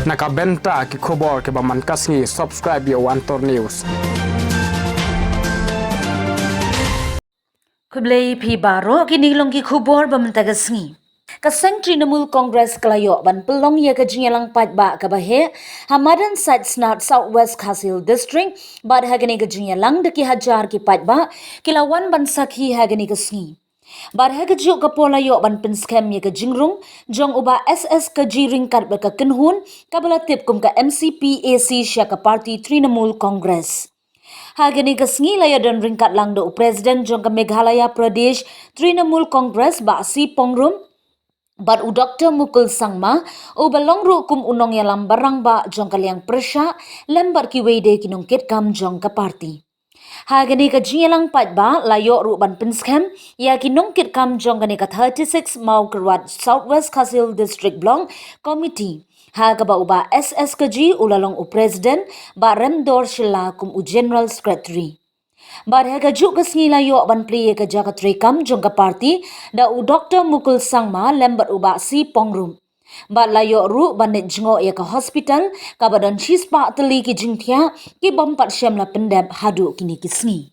Nakabenta ki khobor ke baman kasngi subscribe yo Antor News. Kublai pi baro kini longi khubor bamantagasngi. Kaseng Trinamool Congress Klayo ban pelong ya ke jinyalang patba ke bahe Hamadan Side Snat Southwest Khasil District bad hagani ke jinyalang deki hajar ki patba kilawan ban sakhi hagani ke sngi. Bad haga juk ke pola yo ban penskem ya ke jingrung jong uba SS ke jiring kat ba ke kenhun kabala tip kum ke MCPAC sya ke parti Trinamool Congress. Hagani kasngi laya dan ringkat lang do Presiden jong ke Meghalaya Pradesh Trinamool Congress ba si pongrum But Dr. Mukul Sangma o balong ru kum unong yalam barang ba jong kaliang persya lembar ki wede kinungkit kam jong ka parti. Hagani ka jinyalang pat ba layo ru ban pinskem ya kinungkit kam jong gani ka 36 mau kerwat Southwest Khasil District Blong Committee. Haga ba uba SS kaji ulalong u President ba Remdor Shila kum u General Secretary. Badhe ka juk kasngi layo ban priye ka jaga trekam jong ka parti da u Dr. Mukul Sangma lembat uba si pongrum. Bad layo ru banit jengo ya ka hospital ka badan chispa teli ki jingtia ki bompat syam la pendep hadu kini kisngi.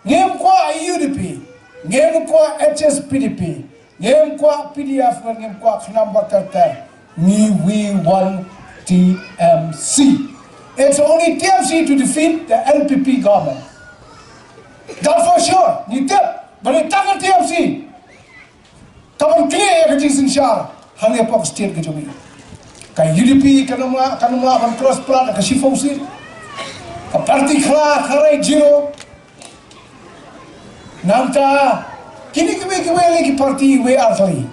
Ngem kwa UDP, ngem kwa HSPDP, ngem kwa PDF, ngem kwa Khla we want TMC. It's only TMC to defeat the NPP government. That for sure. Ni tep, but it doesn't TMC. Kapan clear ke jisin syar, hanya pak state ke jumi. Kai UDP kanuma ban cross plat ke sifausi. Ka parti Khla tharai zero. Nanta kini kiwe lagi parti we artali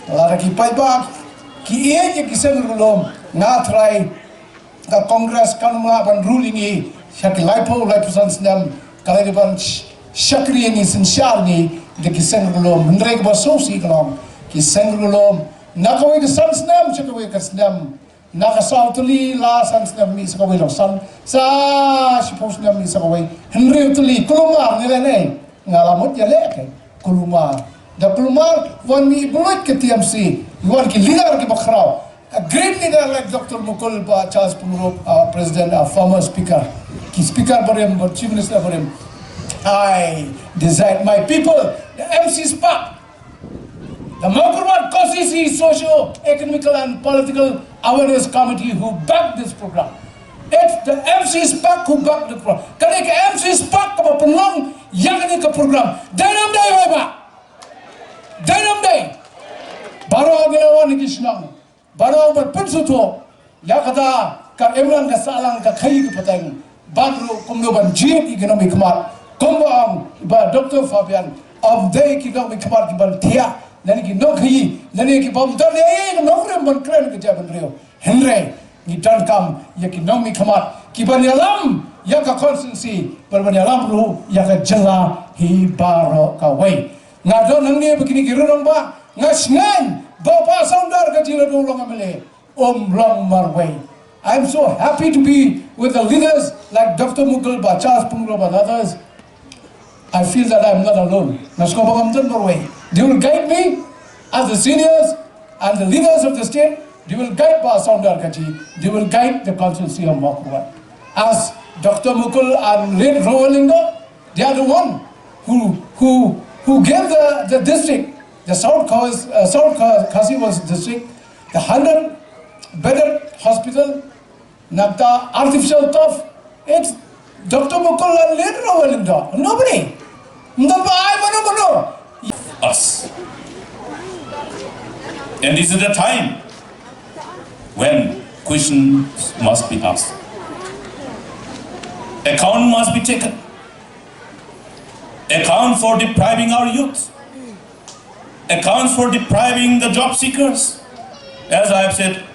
lara ki paiba ki ye ki sen rolom na tharai ka congress kanuma ban ruling ni sak laipo san snam kalai ban shakri ni sinshar ni de ki sen rolom ndrek ba so si kolom ki sen rolom na ko san snam chakwe ka snam na ka sautli la san snam ni sakwe lo san sa sipos snam ni sakwe henry utli kulumar ni ne ngalamut ya lek kulumar da kulumar wan mi bulut ke TMC wan ki leader ki bakrao a great leader like Dr. Mukul ba Charles Pungro our president our former speaker ki speaker barem but chief minister barem I decide my people the MC SPAC the Mokurwan Kosisi socio economical and political awareness committee who backed this program. It's the MC SPAC who backed the program. Kali ke MC SPAC ka penong yang ini ke program. Dalam day Pak. Dalam day. Baru gelawan ni senang. Baru berpensuto. Ya kata ka emang ka salang ka kai ke patang. Baru kumnoban jit economic kemat. Kumbang ba Dr. Fabian of day economic kemat ki ban tia. Nani ki nokhi, nani ki bom dar ye nokre ban kren ke jaban rio. Henry ni dan kam ya economic kemat ki ban yalam ya ka constancy berbanding alam ru ya ka jela hi baro ka wei ngado nang ni begini girong ba ngasngan bapa saudar ka jila dolong amele long marway. I'm so happy to be with the leaders like Dr. Mukul ba Charles Pungro and others. I feel that I'm not alone. Nasko bagamtan marway. They will guide me as the seniors and the leaders of the state. They will guide ba saudar ka ji. They will guide the constituency of Makuwa. As Dr. Mukul and late Rowalinga, they are the one who gave the district, the South Khasi was district, the 100-bedded hospital, Nagta artificial turf. It's Dr. Mukul and late Rowalinga. Nobody. Us. And this is the time when questions must be asked. Account must be taken. Account for depriving our youth. Account for depriving the job seekers. As I have said,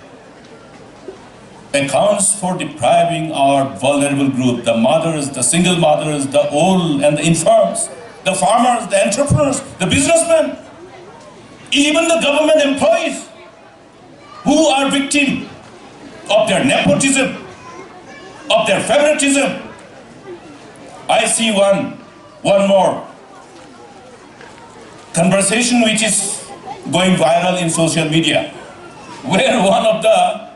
accounts for depriving our vulnerable group, the mothers, the single mothers, the old and the infirms, the farmers, the entrepreneurs, the businessmen. even the government employees who are victim of their nepotism, of their favoritism. I see one more conversation which is going viral in social media, where one of the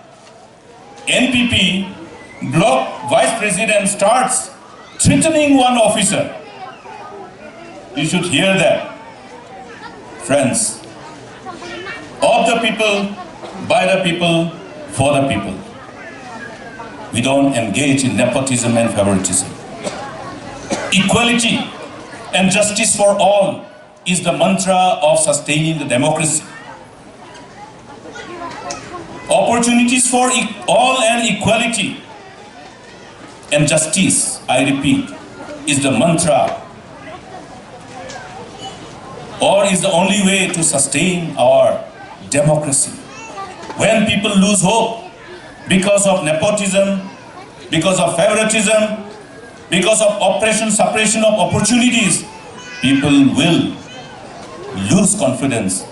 NPP block vice president starts threatening one officer. You should hear that. Friends, of the people, by the people, for the people. We don't engage in nepotism and favoritism. Equality and justice for all is the mantra of sustaining the democracy. Opportunities for all and equality and justice, I repeat, is the mantra or is the only way to sustain our democracy. When people lose hope because of nepotism, because of favoritism, because of oppression, suppression of opportunities, people will lose confidence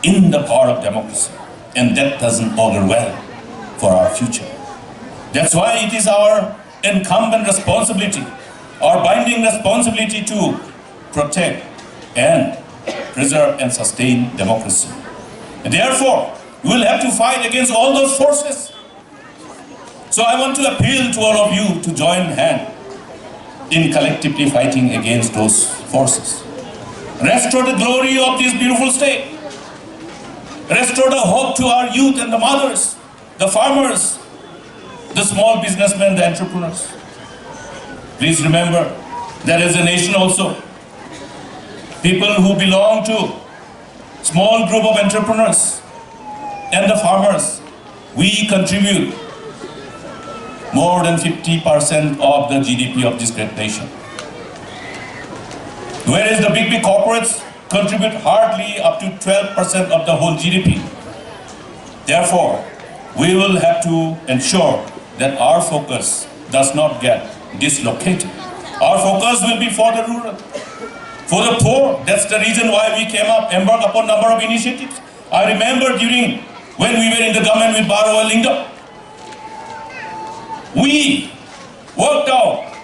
in the power of democracy. And that doesn't augur well for our future. That's why it is our incumbent responsibility, our binding responsibility to protect and preserve and sustain democracy. And therefore, we will have to fight against all those forces. So I want to appeal to all of you to join hand in collectively fighting against those forces. Restore the glory of this beautiful state. Restore the hope to our youth and the mothers, the farmers, the small businessmen, the entrepreneurs. Please remember, there is a nation also. People who belong to small group of entrepreneurs and the farmers, we contribute more than 50% of the GDP of this great nation. Whereas the big corporates contribute hardly up to 12% of the whole GDP. Therefore, we will have to ensure that our focus does not get dislocated. Our focus will be for the rural, for the poor. That's the reason why we embarked upon a number of initiatives. I remember during when we were in the government with Barawa Lingam, we worked out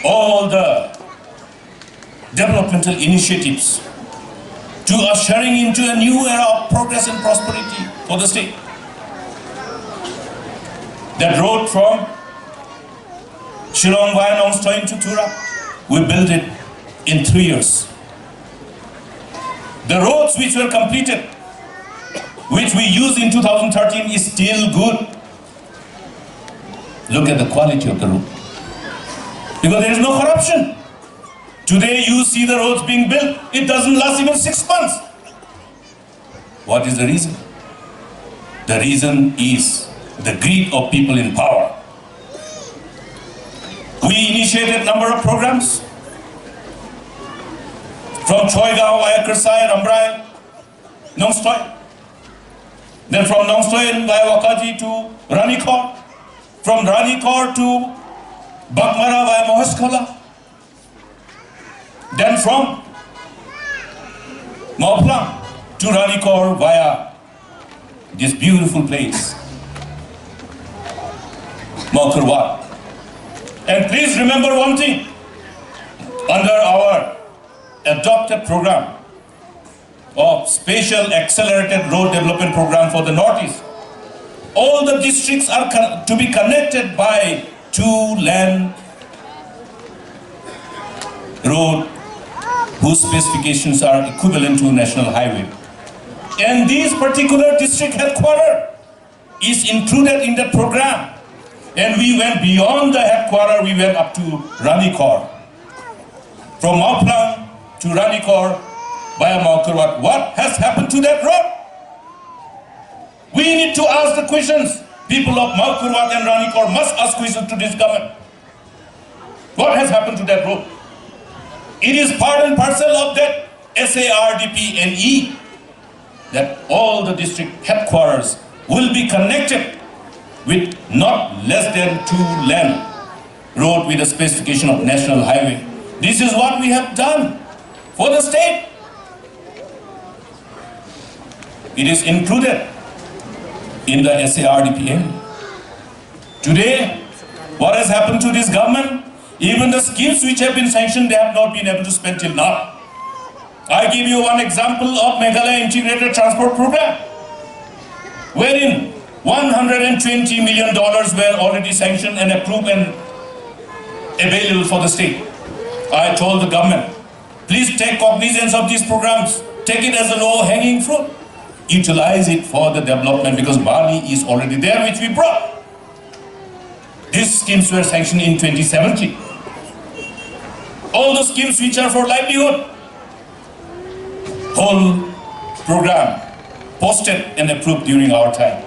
all the developmental initiatives to ushering into a new era of progress and prosperity for the state. That road from Shillong via Nongstoin to Tura, we built it in 3 years. The roads which were completed, which we used in 2013, is still good. Look at the quality of the road. Because there is no corruption. Today you see the roads being built, it doesn't last even 6 months. What is the reason? The reason is the greed of people in power. We initiated a number of programs from Choigaon via Kersai, Rambrai, Nongstoy. Then from Nongstoy via Wakaji to Ranikor. From Ranikor to Bakmara via Mohaskala. Then from Mauplang to Ranikor via this beautiful place, Maukarwat. And please remember one thing, under our adopted program of Special Accelerated Road Development Program for the Northeast, all the districts are to be connected by 2-lane road whose specifications are equivalent to a national highway. And this particular district headquarters is included in the program. And we went beyond the headquarters, we went up to Ranikor. From Mauplang to Ranikor via Maukarwat. What has happened to that road? We need to ask the questions. People of Maukarwat and Ranikor must ask questions to this government. What has happened to that road? It is part and parcel of that SARDP-NE that all the district headquarters will be connected with not less than 2-lane road with a specification of national highway. This is what we have done for the state. It is included in the SARDPN. Today, what has happened to this government? Even the schemes which have been sanctioned, they have not been able to spend till now. I give you one example of Meghalaya Integrated Transport Program, wherein $120 million were already sanctioned and approved and available for the state. I told the government, please take cognizance of these programs, take it as a low-hanging fruit, utilize it for the development, because Bali is already there, which we brought. These schemes were sanctioned in 2017. All the schemes which are for livelihood, whole program posted and approved during our time.